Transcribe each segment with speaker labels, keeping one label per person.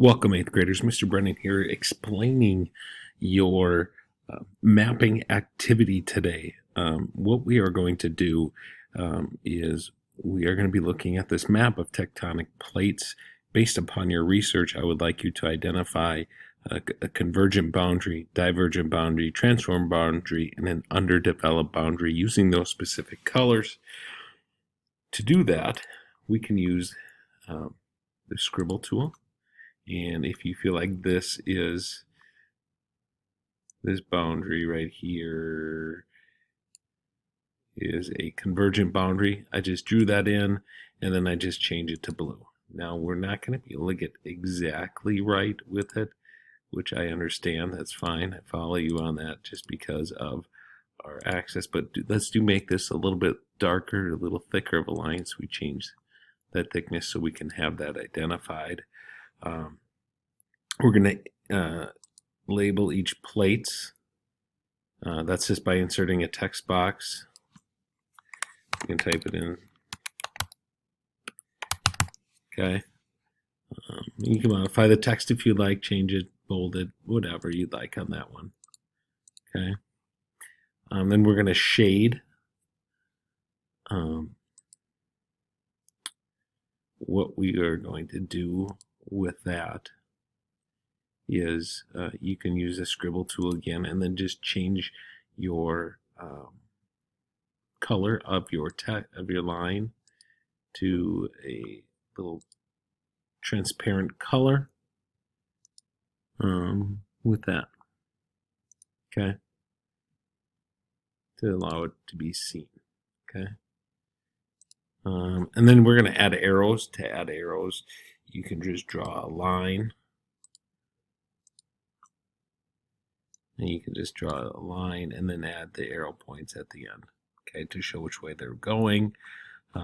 Speaker 1: Welcome, 8th graders. Mr. Brennan here, explaining your mapping activity today. What we are going to do is we are going to be looking at this map of tectonic plates. Based upon your research, I would like you to identify a convergent boundary, divergent boundary, transform boundary, and an underdeveloped boundary using those specific colors. To do that, we can use the scribble tool. And if you feel like this boundary right here is a convergent boundary, I just drew that in and then I just change it to blue. Now we're not going to be able to get exactly right with it, which I understand. That's fine. I follow you on that just because of our axis, but let's make this a little bit darker, a little thicker of a line, so we change that thickness so we can have that identified. We're going to label each plate. That's just by inserting a text box. You can type it in. Okay. You can modify the text if you like, change it, bold it, whatever you'd like on that one. Okay. Then we're going to shade. What we are going to do with that is you can use the scribble tool again and then just change your color of your line to a little transparent color with that, okay, to allow it to be seen, okay. And then we're going to add arrows. To add arrows, you can just draw a line. And you can just draw a line and then add the arrow points at the end, okay, to show which way they're going.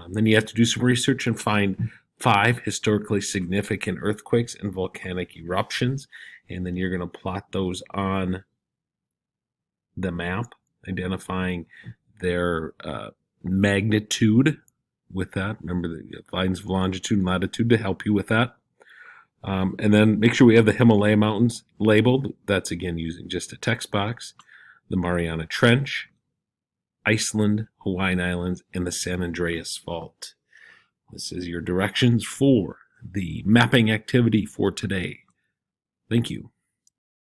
Speaker 1: Then you have to do some research and find 5 historically significant earthquakes and volcanic eruptions, and then you're going to plot those on the map, identifying their magnitude with that. Remember the lines of longitude and latitude to help you with that. And then make sure we have the Himalaya Mountains labeled. That's again using just a text box. The Mariana Trench, Iceland, Hawaiian Islands, and the San Andreas Fault. This is your directions for the mapping activity for today. Thank you.